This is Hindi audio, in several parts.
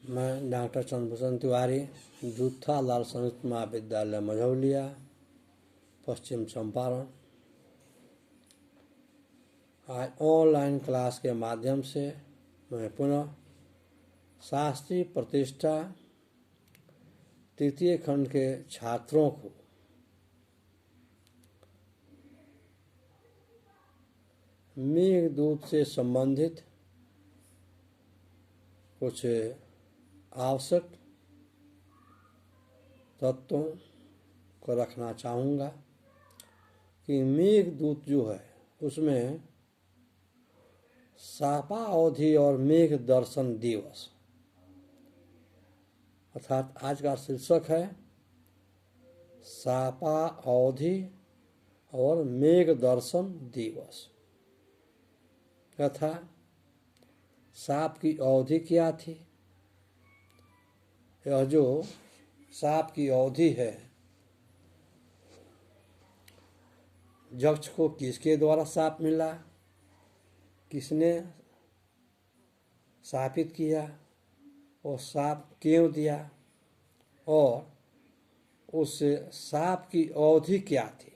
मैं डॉक्टर चंद्रभूषण तिवारी, जूथा लाल संयुक्त महाविद्यालय मझौलिया, पश्चिम चंपारण। आज ऑनलाइन क्लास के माध्यम से मैं पुनः शास्त्रीय प्रतिष्ठा तृतीय खंड के छात्रों को मेघदूत से संबंधित कुछ आवश्यक तत्वों को रखना चाहूँगा कि मेघदूत जो है उसमें सापा अवधि और मेघ दर्शन दिवस, अर्थात आज का शीर्षक है सापा अवधि और मेघ दर्शन दिवस। तथा साप की अवधि क्या थी? यह जो साप की अवधि है, यक्ष को किसके द्वारा साप मिला, किसने शापित किया और साप क्यों दिया, और उस साप की अवधि क्या थी,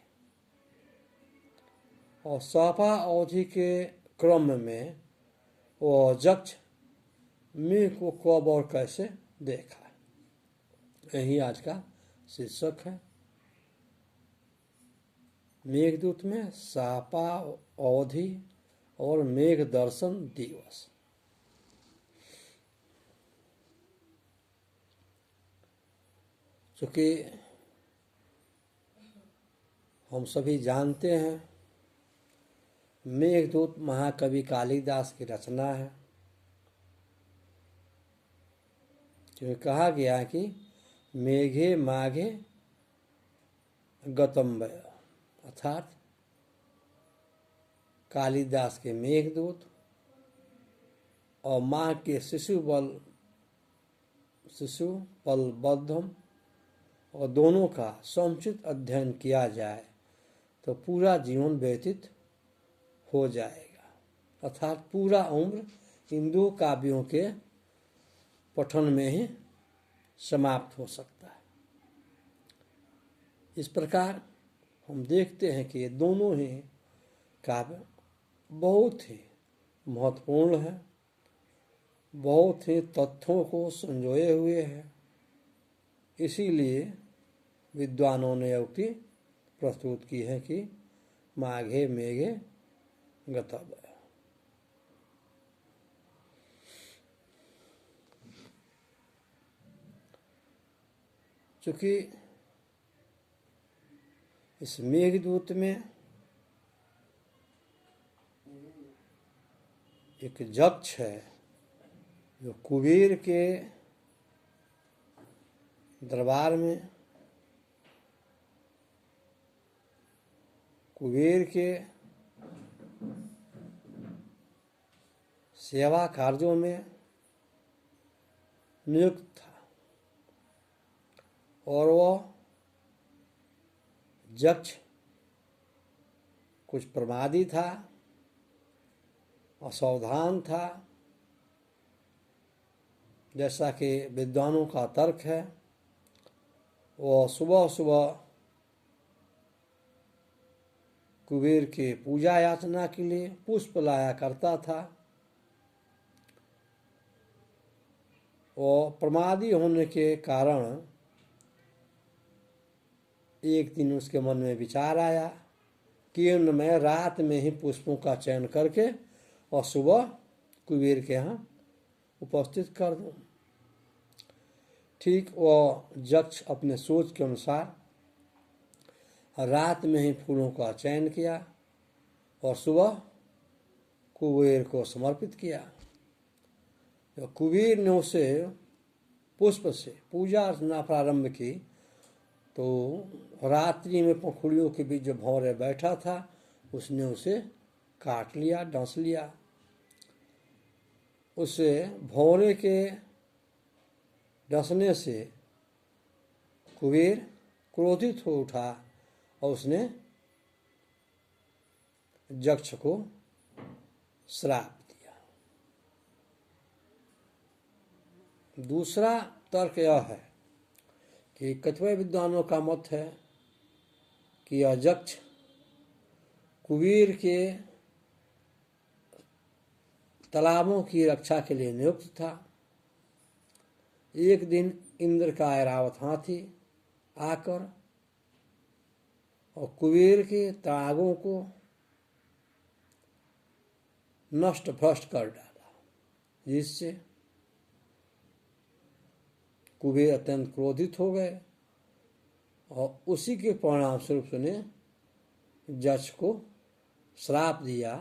और सापा अवधि के क्रम में वो यक्ष मेघ को कब और कैसे देखा, यही आज का शीर्षक है। मेघदूत में सापा अवधि और मेघ दर्शन दिवस। चूँकि हम सभी जानते हैं मेघदूत महाकवि कालिदास की रचना है, क्योंकि कहा गया है कि मेघे माघे गतम्बय, अर्थात कालिदास के मेघदूत और माघ के शिशु पलबद्धम और दोनों का समुचित अध्ययन किया जाए तो पूरा जीवन व्यतीत हो जाएगा, अर्थात पूरा उम्र इन दो काव्यों के पठन में ही समाप्त हो सकता है। इस प्रकार हम देखते हैं कि ये दोनों ही काव्य बहुत ही महत्वपूर्ण है, बहुत ही तथ्यों को संजोए हुए हैं। इसीलिए विद्वानों ने उक्ति प्रस्तुत की है कि माघे मेघे गतव्य। चूँकि इस मेघदूत में एक यक्ष है जो कुबेर के दरबार में कुबेर के सेवा कार्यों में नियुक्त था, और वह यक्ष कुछ प्रमादी था, असावधान था, जैसा कि विद्वानों का तर्क है। वह सुबह सुबह कुबेर के पूजा याचना के लिए पुष्प लाया करता था, और प्रमादी होने के कारण एक दिन उसके मन में विचार आया कि मैं रात में ही पुष्पों का चयन करके और सुबह कुबेर के यहाँ उपस्थित कर दूँ। ठीक वह यक्ष अपने सोच के अनुसार रात में ही फूलों का चयन किया और सुबह कुबेर को समर्पित किया। तो कुबेर ने उसे पुष्प से पूजा अर्चना प्रारंभ की, तो रात्रि में पंखुड़ियों के बीच जो भौरे बैठा था उसने उसे काट लिया, डस लिया। उसे भौरे के डसने से कुबेर क्रोधित हो उठा और उसने यक्ष को श्राप दिया। दूसरा तर्क यह है कि कतिपय विद्वानों का मत है कि यह यक्ष कुबेर के तालाबों की रक्षा के लिए नियुक्त था। एक दिन इंद्र का ऐरावत हाथी आकर और कुबेर के तालाबों को नष्ट भ्रष्ट कर डाला, जिससे कुबेर अत्यंत क्रोधित हो गए और उसी के परिणाम स्वरूप उसने यक्ष को श्राप दिया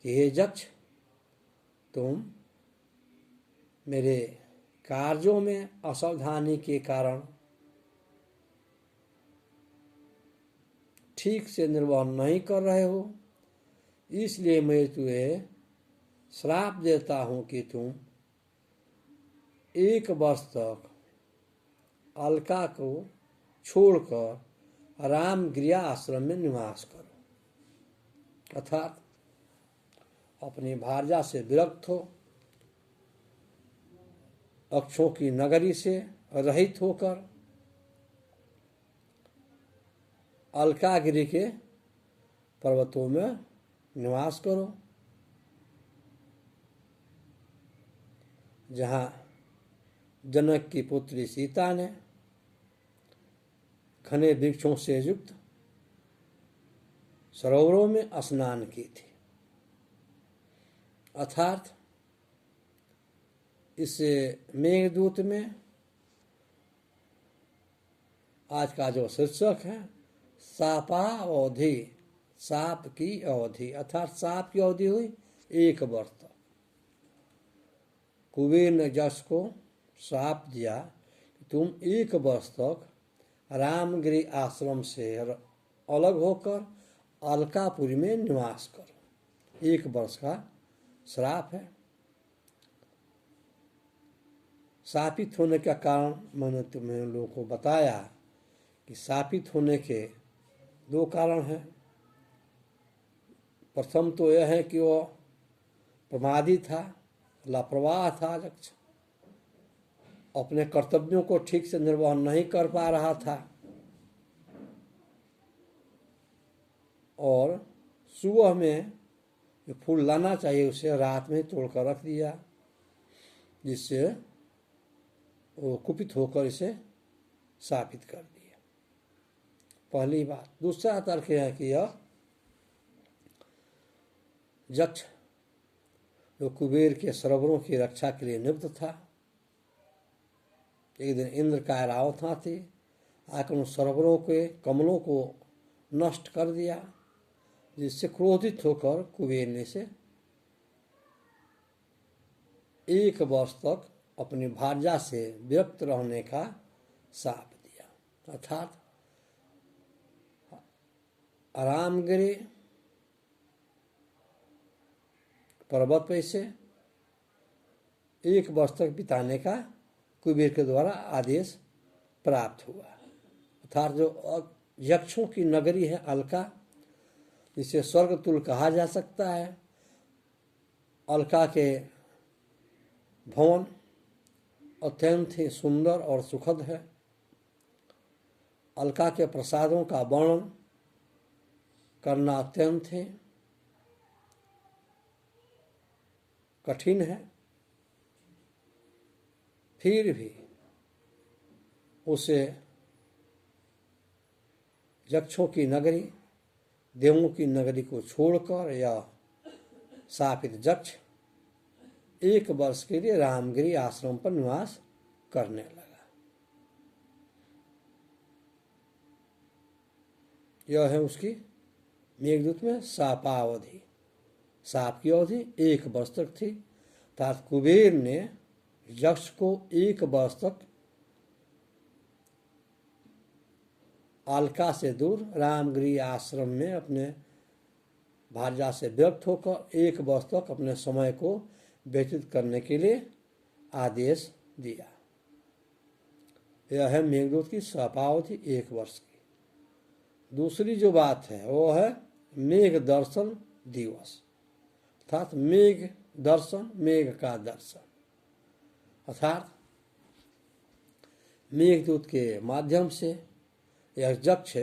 कि हे यक्ष, तुम मेरे कार्यों में असावधानी के कारण ठीक से निर्वहन नहीं कर रहे हो, इसलिए मैं तुम्हें श्राप देता हूं कि तुम 1 वर्ष तक अलका को छोड़कर रामगिरिया आश्रम में निवास करो, अर्थात अपनी भार्या से विरक्त हो, अक्षों की नगरी से रहित होकर अलकागिरी के पर्वतों में निवास करो, जहाँ जनक की पुत्री सीता ने घने वृक्षों से युक्त सरोवरों में स्नान की थी। अर्थात इस मेघदूत में आज का जो शीर्षक है सापावधि, साप की अवधि, अर्थात साप की अवधि हुई 1 वर्ष तक। कुबेर ने यक्ष को श्राप दिया कि तुम 1 वर्ष तक रामगिरी आश्रम से अलग होकर अलकापुरी में निवास करो। 1 वर्ष का श्राप है। शापित होने का कारण मैंने तुम्हें लोगों को बताया कि शापित होने के 2 कारण हैं। प्रथम तो यह है कि वह प्रमादी था, लापरवाह था यक्ष, अपने कर्तव्यों को ठीक से निर्वहन नहीं कर पा रहा था और सुबह में जो फूल लाना चाहिए उसे रात में तोड़कर रख दिया, जिससे वो कुपित होकर इसे शापित कर दिया। पहली बात। दूसरा तर्क है कि यह यक्ष जो कुबेर के सरोवरों की रक्षा के लिए नियुक्त था, एक दिन इंद्र का ऐरावत हाथी आकर उन सरोवरों के कमलों को नष्ट कर दिया, जिससे क्रोधित होकर कुबेर ने से 1 वर्ष तक अपनी भार्या से विरक्त रहने का शाप दिया। अर्थात रामगिरी पर्वत पर से 1 वर्ष तक बिताने का कुबेर के द्वारा आदेश प्राप्त हुआ। अर्थात जो यक्षों की नगरी है अलका, जिसे स्वर्गतुल्य कहा जा सकता है, अलका के भवन अत्यंत ही सुंदर और सुखद है। अलका के प्रसादों का वर्णन करना अत्यंत ही कठिन है। फिर भी उसे यक्षों की नगरी, देवों की नगरी को छोड़कर यह शापित यक्ष 1 वर्ष के लिए रामगिरी आश्रम पर निवास करने लगा। यह है उसकी मेघदूत में शापावधि। शाप की अवधि 1 वर्ष तक थी। अर्थात कुबेर ने यक्ष को 1 वर्ष तक अलका से दूर रामगिरी आश्रम में अपने भार्या से विरक्त होकर 1 वर्ष तक अपने समय को व्यतीत करने के लिए आदेश दिया। यह है मेघदूत की शापावधि 1 वर्ष की। दूसरी जो बात है वो है मेघ दर्शन दिवस, अर्थात मेघ दर्शन, मेघ का दर्शन। अर्थात मेघदूत के माध्यम से यह यक्ष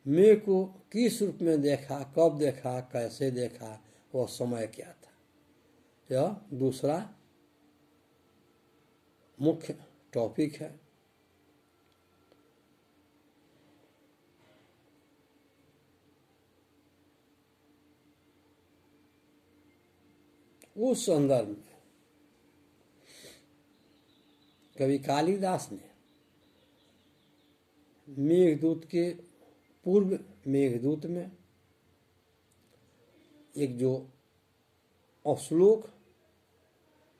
मेघ को किस रूप में देखा, कब देखा, कैसे देखा, वह समय क्या था, यह दूसरा मुख्य टॉपिक है। उस संदर्भ में कवि कालिदास ने मेघदूत के पूर्व मेघदूत में एक जो श्लोक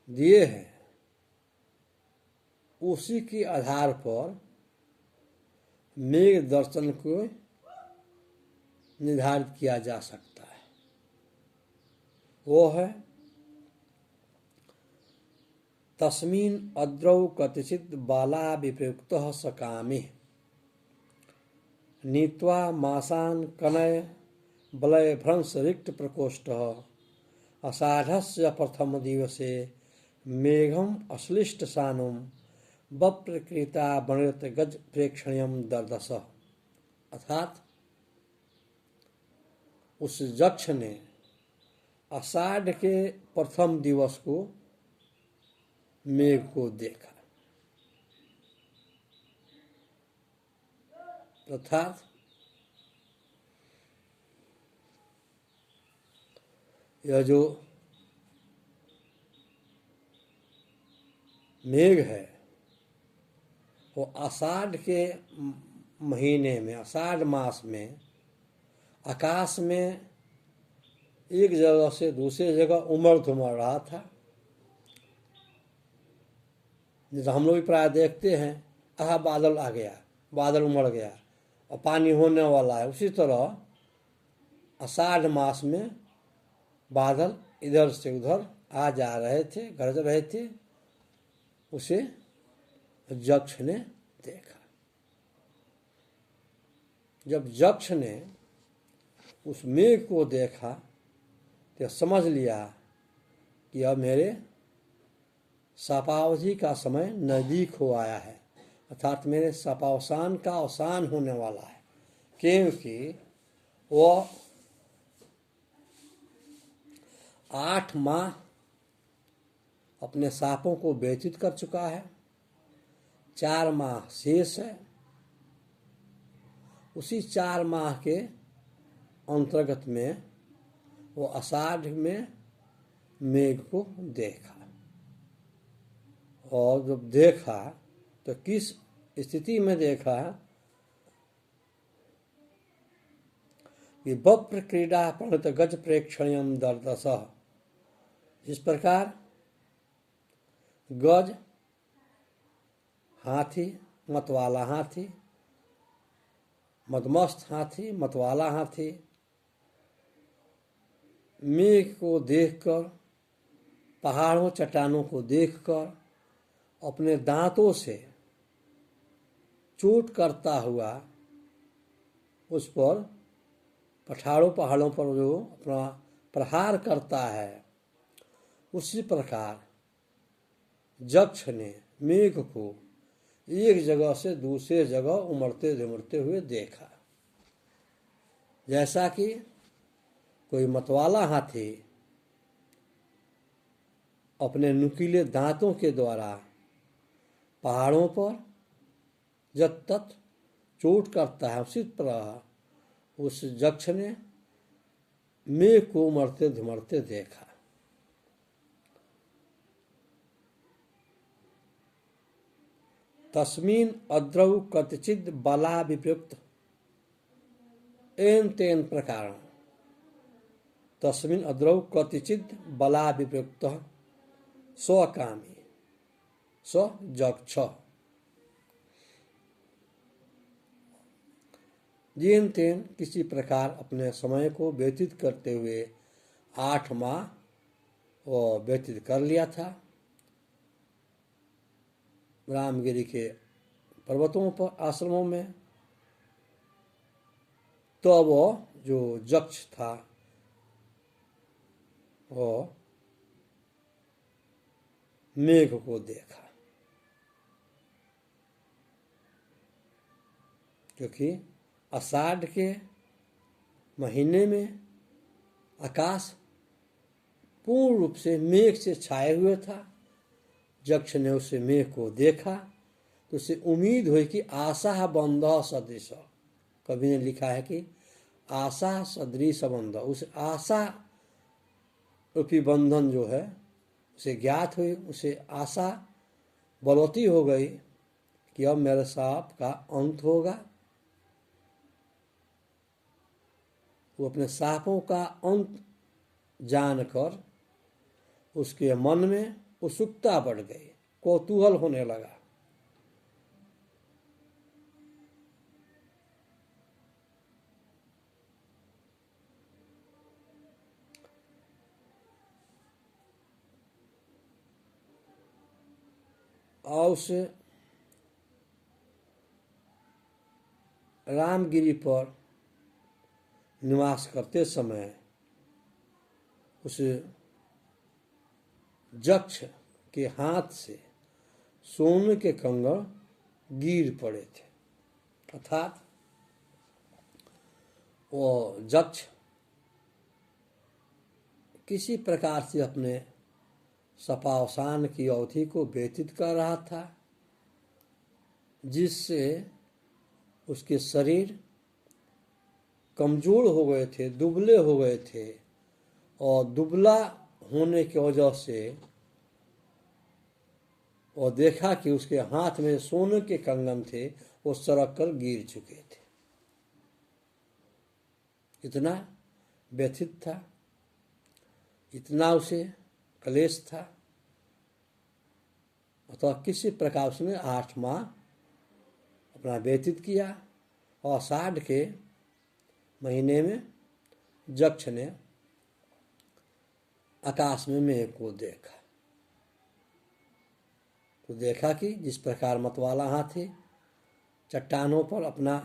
दिए हैं उसी के आधार पर मेघ दर्शन को निर्धारित किया जा सकता है। वो है तस्मिन् अद्रौ कतिचित् बाला विप्रयुक्तः सकामे नीत्वा मासान् कनय बलय भ्रंश रिक्त प्रकोष्ठः आषाढ़स्य प्रथम दिवसे मेघम अश्लिष्ट सानुम बप्रकृता वणित गज प्रेक्षणीयम दर्दस। अर्थात उस यक्ष ने आषाढ़ के प्रथम दिवस को मेघ को देखा, अर्थात यह जो मेघ है वो आषाढ़ के महीने में, आषाढ़ मास में आकाश में एक जगह से दूसरी जगह उमड़ धुमड़ रहा था। जैसे हम लोग भी प्राय देखते हैं, बादल आ गया, बादल उमड़ गया और पानी होने वाला है, उसी तरह आषाढ़ मास में बादल इधर से उधर आ जा रहे थे, गरज रहे थे। उसे यक्ष ने देखा। जब यक्ष ने उस मेघ को देखा तो समझ लिया कि अब मेरे शापावधि का समय नजदीक हो आया है, अर्थात मेरे शापावसान का अवसान होने वाला है, क्योंकि वह 8 माह अपने शापों को व्यतीत कर चुका है, 4 माह शेष है। उसी 4 माह के अंतर्गत में वो आषाढ़ में मेघ को देखा, और जब देखा तो किस स्थिति में देखा कि बप्र क्रीड़ा प्रणत गज प्रेक्षणीयम दर्दस। इस प्रकार गज हाथी, मतवाला हाथी, मदमस्त हाथी, मतवाला हाथी मेघ को देखकर, पहाड़ों चट्टानों को देखकर अपने दांतों से चोट करता हुआ उस पर पहाड़ों पर जो अपना प्रहार करता है, उसी प्रकार यक्ष ने मेघ को एक जगह से दूसरे जगह उमड़ते धुमड़ते हुए देखा। जैसा कि कोई मतवाला हाथी अपने नुकीले दांतों के द्वारा पहाड़ों पर जब तक चोट करता है, उसी तरह उस यक्ष ने मेघ को उमड़ते धुमड़ते देखा। तस्मिन् अद्रौ कतिचित् बला विप्रयुक्त एन तेन प्रकार तस्मिन् अद्रौ कतिचित् बला विप्रयुक्त स्वकामी स यक्ष। जेन तेन किसी प्रकार अपने समय को व्यतीत करते हुए 8 माह वो व्यतीत कर लिया था रामगिरी के पर्वतों पर, आश्रमों में। तो वो जो यक्ष था वो मेघ को देखा, क्योंकि आषाढ़ के महीने में आकाश पूर्ण रूप से मेघ से छाए हुए था। यक्ष ने उसे मेघ को देखा तो उसे उम्मीद हुई कि आशा बंध सदृश, कवि ने लिखा है कि आशा सदृश बंध, उस आशा रूपी बंधन जो है उसे ज्ञात हुई, उसे आशा बलवती हो गई कि अब मेरे साप का अंत होगा। वो अपने सापों का अंत जानकर उसके मन में उत्सुकता बढ़ गई, कौतूहल होने लगा। और उस रामगिरी पर निवास करते समय उस यक्ष के हाथ से सोने के कंगन गिर पड़े थे, अर्थात वो यक्ष किसी प्रकार से अपने सपावसान की अवधि को व्यतीत कर रहा था, जिससे उसके शरीर कमजोर हो गए थे, दुबले हो गए थे, और दुबला होने की वजह से वो देखा कि उसके हाथ में सोने के कंगन थे, वो सड़क कर गिर चुके थे। इतना व्यथित था, इतना उसे क्लेश था। अतः किसी प्रकार उसने 8 माह अपना व्यतीत किया, और आषाढ़ के महीने में यक्ष ने आकाश में मेघ को देखा, तो देखा कि जिस प्रकार मतवाला हाथी चट्टानों पर अपना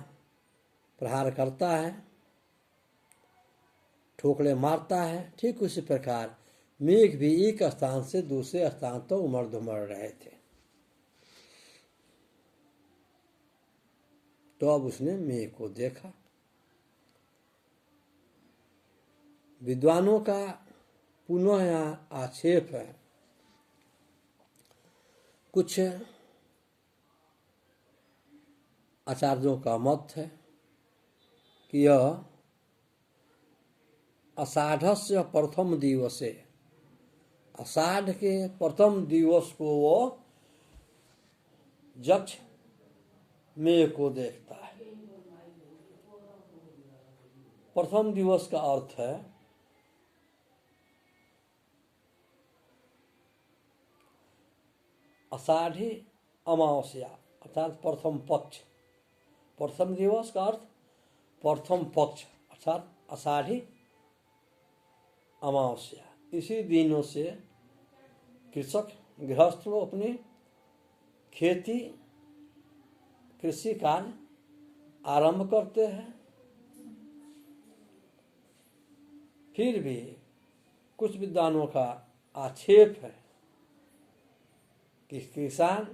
प्रहार करता है, ठोकरे मारता है, ठीक उसी प्रकार मेघ भी एक स्थान से दूसरे स्थान तक उमड़ धुमड़ रहे थे। तो अब उसने मेघ को देखा। विद्वानों का पुनः यहाँ आक्षेप है, कुछ आचार्यों का मत है कि यह आषाढ़स्य प्रथम दिवसे, आषाढ़ के प्रथम दिवस को वो यक्ष मेघ को देखता है। प्रथम दिवस का अर्थ है आषाढ़ी अमावस्या, अर्थात प्रथम पक्ष। प्रथम दिवस का अर्थ प्रथम पक्ष, अर्थात आषाढ़ी अमावस्या। इसी दिनों से कृषक गृहस्थ लोग अपनी खेती कृषि कार्य आरंभ करते हैं। फिर भी कुछ विद्वानों का आक्षेप है कि किसान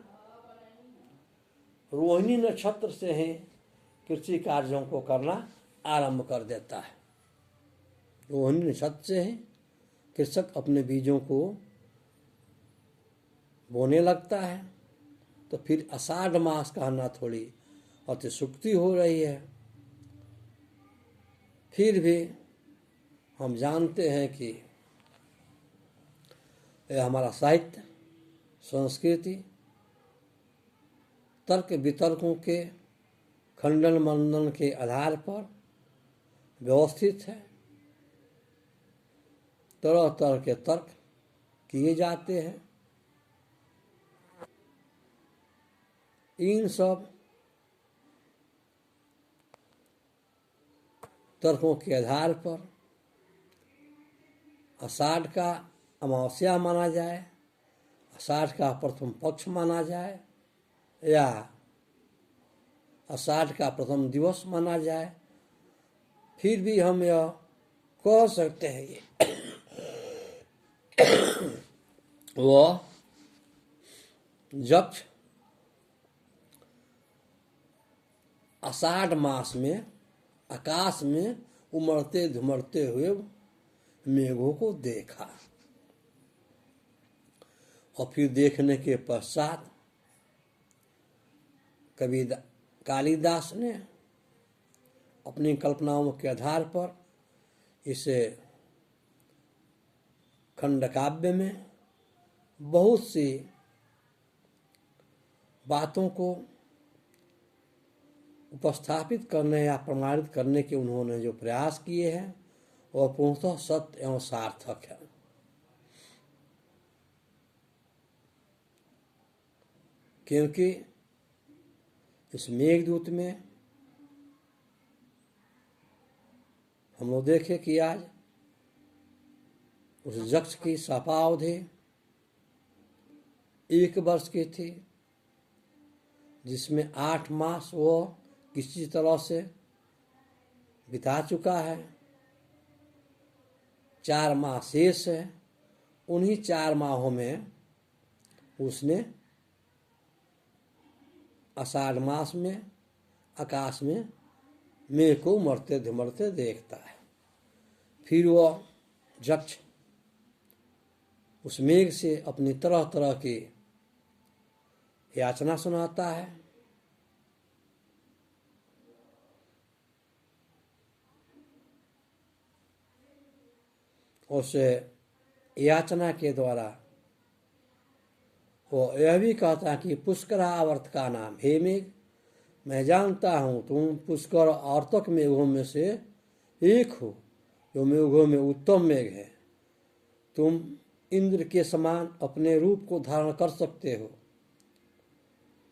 रोहिणी नक्षत्र से ही कृषि कार्यों को करना आरंभ कर देता है। रोहिणी नक्षत्र से ही कृषक अपने बीजों को बोने लगता है, तो फिर आषाढ़ मास कहना थोड़ी अतिशुक्ति हो रही है। फिर भी हम जानते हैं कि यह हमारा साहित्य, संस्कृति तर्क वितर्कों के खंडन मंडन के आधार पर व्यवस्थित है। तरह तरह के तर्क किए जाते हैं। इन सब तर्कों के आधार पर आषाढ़ का अमावस्या माना जाए, आषाढ़ का प्रथम पक्ष माना जाए, या आषाढ़ का प्रथम दिवस माना जाए, फिर भी हम यह कह सकते हैं कि वह जक्ष आषाढ़ मास में आकाश में उमड़ते धुमड़ते हुए मेघों को देखा और फिर देखने के पश्चात कवि कालिदास ने अपनी कल्पनाओं के आधार पर इसे खंडकाव्य में बहुत सी बातों को उपस्थापित करने या प्रमाणित करने के उन्होंने जो प्रयास किए हैं वह पूर्णतः सत्य एवं सार्थक है। क्योंकि इस मेघदूत में हम लोग देखे कि आज उस यक्ष की शापावधि 1 वर्ष की थी, जिसमें 8 मास वो किसी तरह से बिता चुका है। 4 माह शेष है। उन्हीं 4 माहों में उसने आषाढ़ मास में आकाश में मेघ को उमड़ते धुमड़ते देखता है। फिर वह यक्ष उस मेघ से अपनी तरह तरह की याचना सुनाता है। उस याचना के द्वारा वो यह भी कहता है कि पुष्करावर्त का नाम, हे मेघ, मैं जानता हूँ तुम पुष्कर आवर्तक मेघों में से एक हो, जो मेघों में उत्तम मेघ है। तुम इंद्र के समान अपने रूप को धारण कर सकते हो,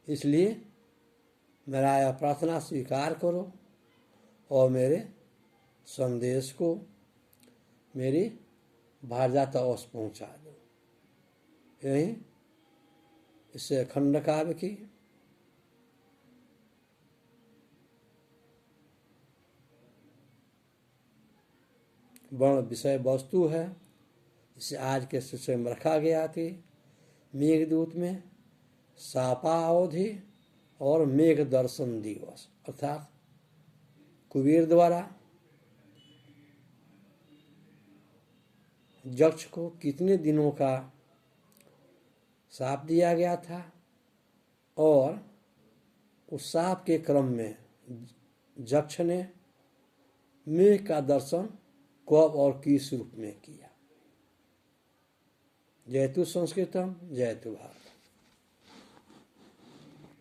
इसलिए मेरा यह प्रार्थना स्वीकार करो और मेरे संदेश को मेरी भारजात ओस पहुँचा दो। यही इससे खंडकाव्य की वर्ण विषय वस्तु है। इसे आज के शिष्य में रखा गया कि मेघदूत में शापावधि और मेघ दर्शन दिवस, अर्थात कुबेर द्वारा यक्ष को कितने दिनों का शाप दिया गया था और उस शाप के क्रम में यक्ष ने मेघ का दर्शन कब और किस रूप में किया। जयतु संस्कृतम, जयतु भारत।